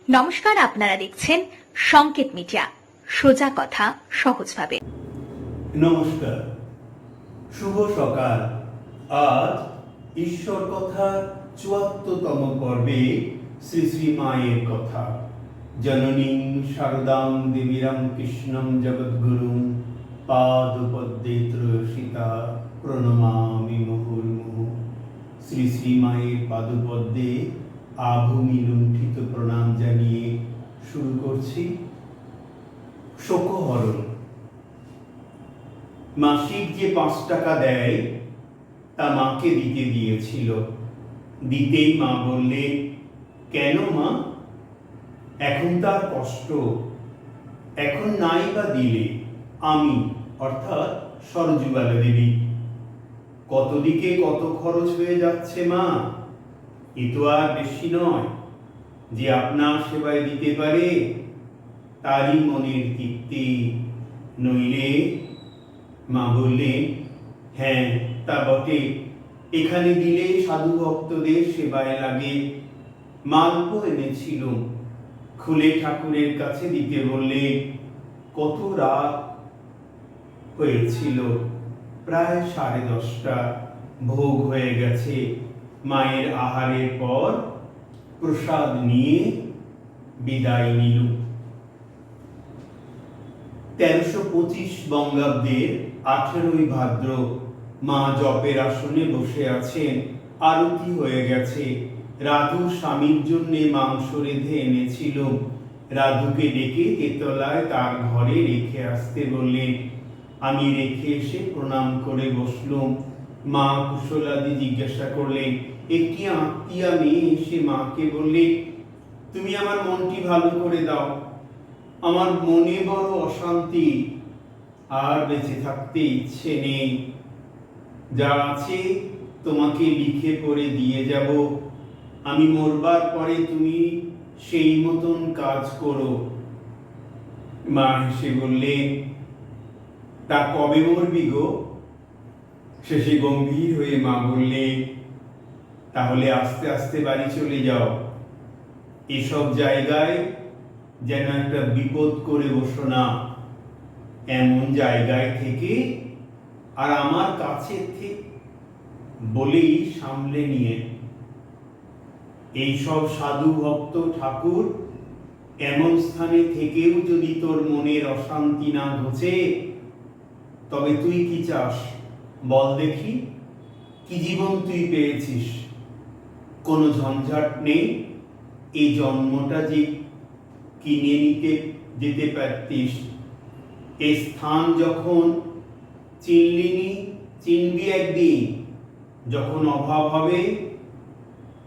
নমস্কার, আপনারা দেখছেন সংকেত মিডিয়া, সোজা কথা সহজভাবে। নমস্কার, শুভ সকাল। আজ ঈশ্বর কথা ৭৪তম পর্বে শ্রী শ্রী মায়ের কথা। জননীং শারদাং দেবীরাম কৃষ্ণং জগদ্গুরুং পাদপদ্মে ত্রয়সিতা প্রণমামি মুহুর্মুহুঃ। শ্রী শ্রী মায়ের পাদপদ্মে আভূমি লুণ্ঠিত প্রণাম জানিয়ে শুরু করছি শোকহরণ। মাসিক যে ৫ টাকা দেয় তা মাকে দিতে দিয়েছিল। দিতেই মা বললেন, কেন মা, এখন তার কষ্ট, এখন নাই বা দিলে আমি অর্থাৎ সরজুবালা দেবী, কত দিকে কত খরচ হয়ে যাচ্ছে মা, এ তো আর বেশি নয়, যে আপনার সেবায় দিতে পারে তারই মনের তৃপ্তি, নইলে। মা বললেন, হ্যাঁ তা বটে, এখানে দিলে সাধু ভক্তদের সেবায় লাগে। মাল্প এনেছিল, খুলে ঠাকুরের কাছে দিতে বললে। কত রাত হয়েছিল, প্রায় 10:30। ভোগ হয়ে গেছে। মায়ের আহারের পর প্রসাদ নিয়ে বিদায় নিল। ১৩২৫ বঙ্গাব্দের ১৮ই ভাদ্র। মা জপের আসনে বসে আছেন। আরতি হয়ে গেছে। রাধু স্বামীর জন্য মাংস রেঁধে এনেছিল। রাধুকে ডেকে তেতলায় তার ঘরে রেখে আসতে বললেন। আমি রেখে এসে প্রণাম করে বসলুম। মা কুশলাদি জিজ্ঞাসা করলেন। একটি আত্মীয়া মেয়ে এসে মাকে বললে, তুমি আমার মনটি ভালো করে দাও, আমার মনে বড় অশান্তি, আর বেঁচে থাকতে ইচ্ছে নেই। যা আছে তোমাকে লিখে পড়ে দিয়ে যাব, আমি মরবার পরে তুমি সেই মতন কাজ করো। মা হেসে বললেন, তা কবে মরবি গো? শেষে গম্ভীর হয়ে মা বললেন, তাহলে আস্তে আস্তে বাড়ি চলে যাও। এসব জায়গায় যেন একটা বিপদ করে বসো না, এমন জায়গায় থেকে আর আমার কাছে বলেই সামলে নিয়ে। এইসব সাধু ভক্ত ঠাকুর এমন স্থানে থেকেও যদি তোর মনের অশান্তি না ঘোচে, তবে তুই কি চাস বল দেখি? কি জীবন তুই পেয়েছিস? কোনো ঝঞ্ঝাট নেই। এই জন্মটা যে কিনে নিতে যেতে পারতিস। এই স্থান যখন চিনলিনি, চিনবি একদিন, যখন অভাব হবে।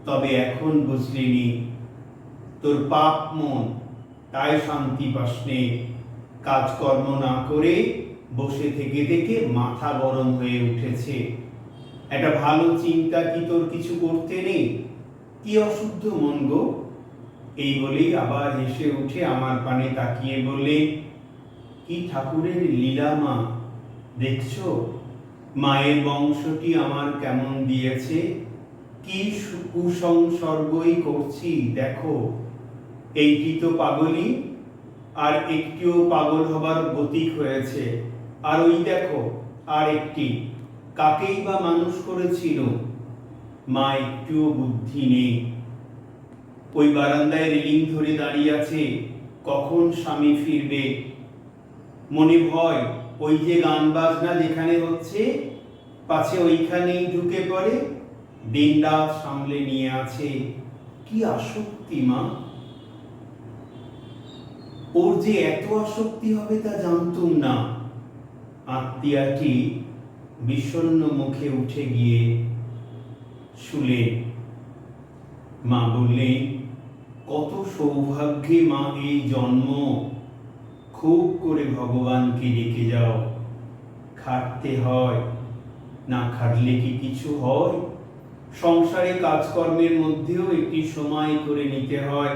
তবে এখন বুঝলিনি তোর পাপ মন, তাই শান্তি পাসনে। কাজকর্ম না করে বসে থেকে থেকে মাথা গরম হয়ে উঠেছে। একটা ভালো চিন্তা কি তোর কিছু করতে নেই? কি অশুদ্ধ মন গো? এই বলেই আবার হেসে উঠে আমার পানে তাকিয়ে বললে, কি ঠাকুরের লীলা মা, দেখছো মায়ের বংশটি আমার কেমন দিয়েছে, কি কুসংসর্গই করছি দেখো। এইটি তো পাগলই, আর একটিও পাগল হবার গতিক হয়েছে। আর ওই দেখো আর একটি, কাকেই বা মানুষ করেছিল। মা একটুও বুদ্ধি নেই। ওই বারান্দায় রেলিং ধরে দাঁড়িয়ে আছে, কখন স্বামী ফিরবে। মনে ভয়, ওই যে গান বাজনা যেখানে হচ্ছে, পাছে ওইখানেই ঢুকে পড়ে। দিনরাত সামলে নিয়ে আছে। কি আসক্তি মা! ওর যে এত আসক্তি হবে তা জানতুম না। আত্মীয়াটি বিষণ্ণ মুখে উঠে গিয়ে শুলে। মা বললেন, কত সৌভাগ্যে মা এই জন্ম। খুব করে ভগবানকে ডেকে যাও। খাটতে হয়, না খাটলে কি কিছু হয়? সংসারে কাজকর্মের মধ্যেও একটি সময় করে নিতে হয়।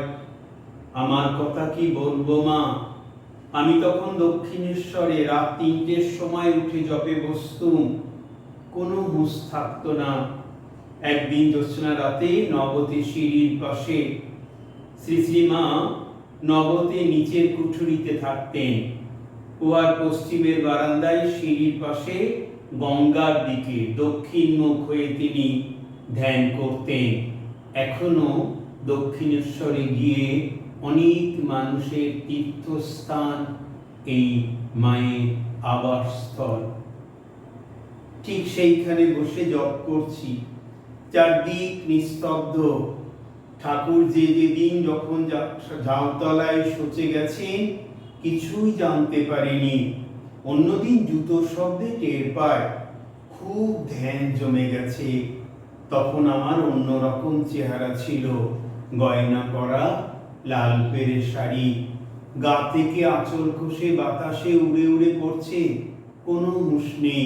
আমার কথা কি বলবো মা, আমি তখন দক্ষিণেশ্বরে রাত ৩টের সময় উঠে জপে বসতুম। কোনো হুঁশ থাকতো না। একদিন জ্যোৎস্না রাতে নবতী সিঁড়ির পাশে শ্রী শ্রীমা নবতে নিচের কুঠুরিতে থাকতেন। ও আর পশ্চিমের বারান্দায় সিঁড়ির পাশে গঙ্গার দিকে দক্ষিণ মুখ হয়ে তিনি ধ্যান করতেন। এখনো দক্ষিণেশ্বরে গিয়ে অনেক মানুষের তীর্থস্থান এই মায়ের আবাসস্থল। ঠিক সেইখানে বসে জপ করছি, চারদিক নিস্তব্ধ। ঠাকুর যেদিন যখন ঝাউতলায় শোচে গেছেন কিছুই জানতে পারিনি। অন্যদিন জুতোর শব্দে টের পায় খুব ধ্যান জমে গেছে। তখন আমার অন্যরকম চেহারা ছিল, গয়না পরা, লাল পেরে শাড়ি, গা থেকে আঁচল খসে বাতাসে উড়ে উড়ে পড়ছে, কোনো হুঁশ নেই।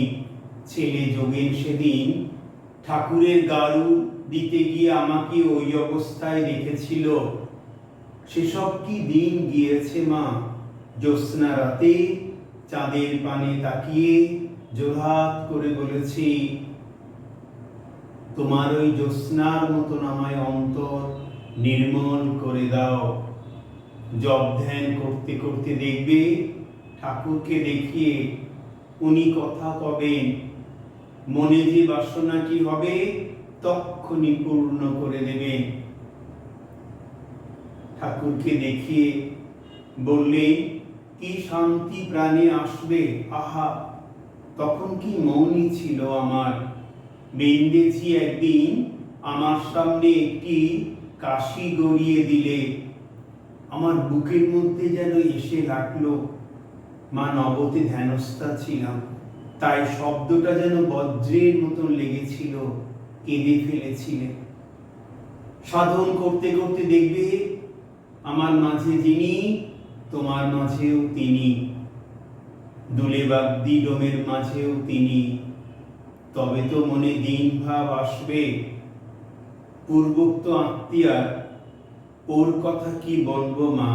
ছেলে যোগেন সেদিন ঠাকুরের গাড়ু দিতে গিয়ে আমাকে ওই অবস্থায় রেখেছিল। সেসব কি দিন গিয়েছে মা। জ্যোৎস্না রাতে চাঁদের পানে তাকিয়ে জোড়হাত করে বলেছি, তোমার ওই জ্যোৎস্নার মতন আমায় অন্তর নির্মল করে দাও। জপ ধ্যান করতে করতে দেখবে ঠাকুরকে দেখিয়ে উনি কথা কবেন, মনে যে বাসনাটি হবে তক্ষুনি পূর্ণ করে দেবেন। ঠাকুরকে দেখিয়ে বললেন, কি শান্তি প্রাণে আসবে। আহা, তখন কি মৌনই ছিল আমার। বেন্দেজি একদিন আমার সামনে একটি কাশি গড়িয়ে দিলে আমার বুকের মধ্যে যেন এসে লাগলো। মা নবতে ধ্যানস্থা ছিলাম, তাই শব্দটা যেন বজ্রের মতন লেগেছিল, কেঁদে ফেলেছিলেন। সাধন করতে করতে দেখবে আমার মাঝে যিনি, তোমার মাঝেও তিনি, দুলেবাগদি ডোমের মাঝেও তিনি। তবে তো মনে দিন ভাব আসবে। পূর্বোক্ত আত্মীয়ার ওর কথা কি বলবো মা।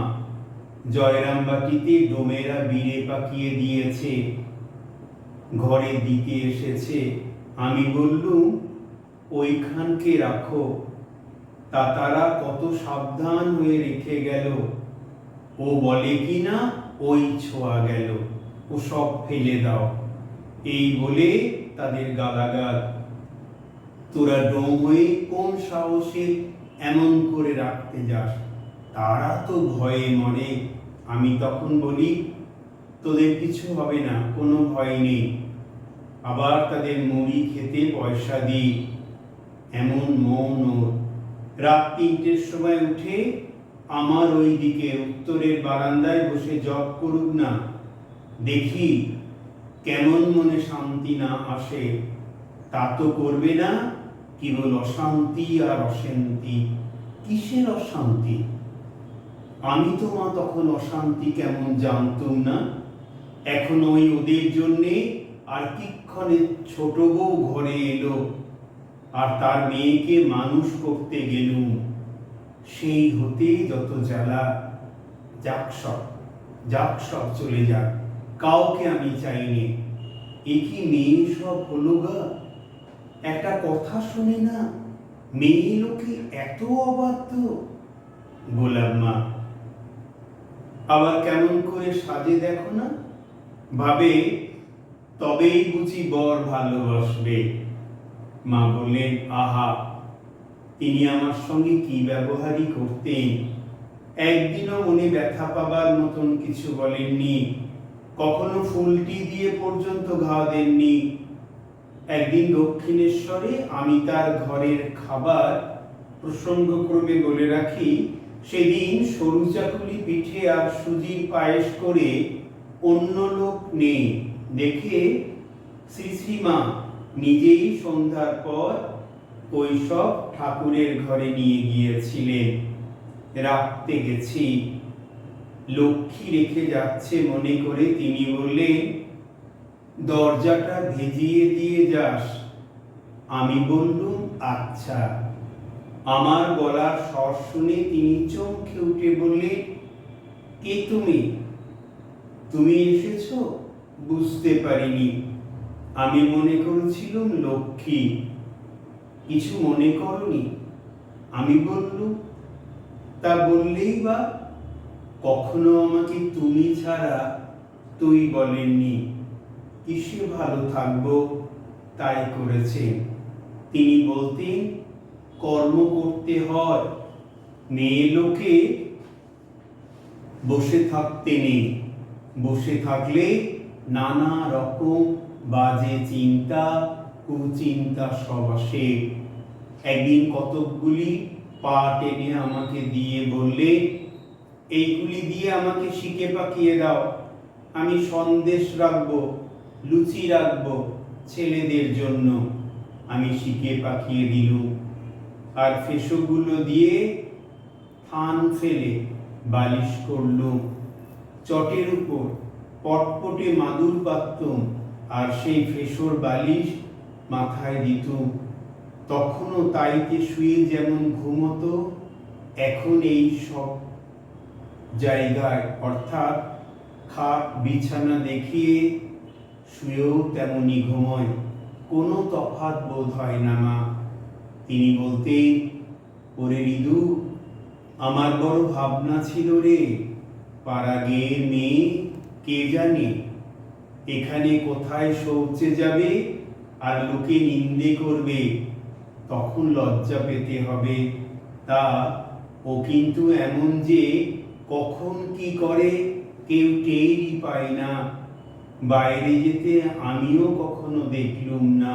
জয়রামবাটিতে ডোমেরা বীরে পাকিয়ে দিয়েছে, ঘরে দিতে এসেছে। আমি বললুম, ওইখানকে রাখো। তা তারা কত সাবধান হয়ে রেখে গেল। ও বলে কি না, ওই ছোঁয়া গেল, ও সব ফেলে দাও, এই বলে তাদের গালাগাল। তোরা ডোম হয়ে কোন সাহসে এমন করে রাখতে যাস, তারা তো ভয়ে মরে। আমি তখন বলি, তোদের কিছু হবে না, কোনো ভয় নেই। আবার তাদের মুড়ি খেতে পয়সা দিই। এমন মৌন ওর। রাত ৩টের সময় উঠে আমার ওই দিকে উত্তরের বারান্দায় বসে জপ করুক না, দেখি কেমন মনে শান্তি না আসে। তা তো করবে না, কেবল অশান্তি আর অশান্তি। কিসের অশান্তি? আমি তো মা তখন অশান্তি কেমন জানতুম না। এখন ওই ওদের জন্যে আর কিক্ষণে ছোট বউ ঘরে এলো, আর তার মেয়েকে মানুষ করতে গেলুম। সেই হতে যত জ্বালা। যাক সব চলে যাক, কাউকে আমি চাইনি। এ কি মেয়ে সব হলো গা। একটা কথা শোনে না, মেয়ে লোকে এত অবাধ্য। গোলাম মা আবার কেমন করে সাজে দেখো না, ভাবে তবেই বুঝি বর ভালোবাসবে। মা বললেন, আহা, তিনি আমার সঙ্গে কি ব্যবহারই করতেন। একদিনও মনে ব্যথা পাবার মতন কিছু বলেননি, কখনো ফুলটি দিয়ে পর্যন্ত ঘা দেননি। একদিন দক্ষিণেশ্বরে আমি তার ঘরের খাবার প্রসঙ্গক্রমে বলে রাখি, সেদিন সরু চাকুলি পিঠে আর সুজির পায়েস করে অন্য লোক নেই দেখে শ্রী শ্রীমা নিজেই সন্ধ্যার পর ওই সব ঠাকুরের ঘরে নিয়ে গিয়েছিলেন। রাখতে গেছি, লক্ষ্মী রেখে যাচ্ছে মনে করে তিনি বললেন, দরজাটা ভেজিয়ে দিয়ে যাস। আমি বললুম, আচ্ছা। আমার গলার স্বর শুনে তিনি চমকে উঠে বললেন, কে তুমি? তুমি এসেছো? বুঝতে পারিনি। আমি মনে করেছিলাম লক্ষ্মী। কিছু মনে করনি? আমি বললুম, তা বললেই বা, কখনো আমাকে তুমি ছাড়া তুই বলেননি। কিসে ভালো থাকবো তাই করেছেন। তিনি বলতেন কর্ম করতে হয়, মেয়ে লোকে বসে থাকতে নেই। বসে থাকলে নানা রকম বাজে চিন্তা কুচিন্তা সব আসে। একদিন কতকগুলি পাট এনে আমাকে দিয়ে বললে, এইগুলি দিয়ে আমাকে শিকে পাকিয়ে দাও, আমি সন্দেশ রাখবো, লুচি রাখবো ছেলেদের জন্য। আমি শিকে পাকিয়ে দিলুম, আর ফেসোগুলো দিয়ে থান ফেলে বালিশ করলুম। চটের উপর পটপটে মাদুর পাততুম, আর সেই ফেসোর বালিশ মাথায় দিতুম। তখনও তাইতে শুয়ে যেমন ঘুমতো, এখন এই সব জায়গায় অর্থাৎ খাট বিছানা দেখিয়ে শুয়েও তেমনি ঘুমোয়। কোনো তফাৎ বোধ হয় না মা। তিনি বলতেন, ওরে রিদু, আমার বড় ভাবনা ছিল রে, পাড়াগের মেয়ে কে জানে এখানে কোথায় শৌচে যাবে আর লোকে নিন্দে করবে, তখন লজ্জা পেতে হবে। তা ও কিন্তু এমন যে কখন কি করে কেউ টেরই পায় না। বাইরে যেতে আমিও কখনো দেখলুম না।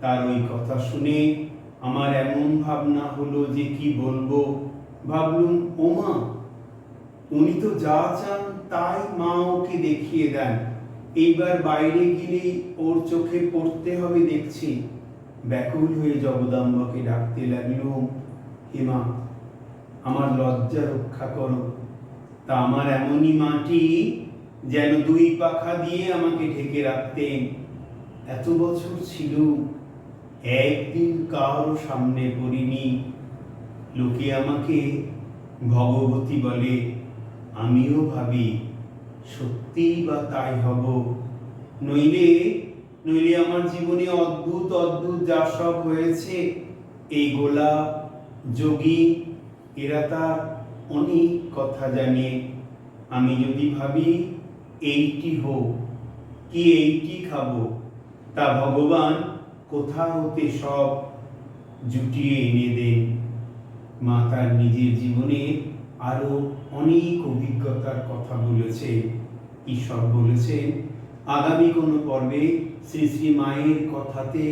তার ওই কথা শুনে আমার এমন ভাবনা হলো যে কি বলবো। ভাবলুম, ওমা, উনি তো যা চান তাই মা ওকে দেখিয়ে দেন। এইবার বাইরে গেলেই ওর চোখে পড়তে হবে দেখছি। ব্যাকুল হয়ে জগদম্বাকে ডাকতে লাগলুম, হেমা, আমার লজ্জা রক্ষা করো। তা আমার এমনই মাটি যেন দুই পাখা দিয়ে আমাকে ঢেকে রাখতেন। এত বছর ছিল, একদিন কারো সামনে পড়িনি। লোকে আমাকে ভগবতী বলে, আমিও ভাবি সত্যিই বা তাই হব। নইলে নইলে আমার জীবনে অদ্ভুত অদ্ভুত যা সব হয়েছে, এই গোলাপ যোগী এরা তার অনেক কথা জানে। আমি যদি ভাবি এইটি হোক কি এইটি খাবো, তা ভগবান কোথা হতে সব জুটিয়ে এনে দেন। মা তার নিজের জীবনে আরো অনেক অভিজ্ঞতার কথা বলেছে। ঈশ্বর বলেছেন, আগামী কোনো পর্বে শ্রী শ্রী মায়ের কথাতে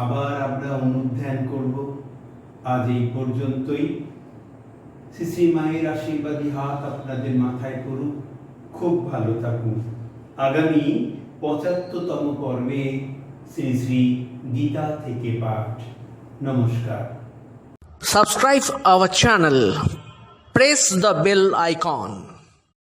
আবার আমরা অনুধ্যান করব। আজ এই পর্যন্তই। শ্রী শ্রী মায়ের আশীর্বাদী হাত আপনাদের মাথায় করুক। খুব ভালো থাকুন। আগামী ৭৫তম পর্বে শ্রী শ্রী গীতা থেকে পাঠ। নমস্কার। Subscribe our channel. Press the bell icon.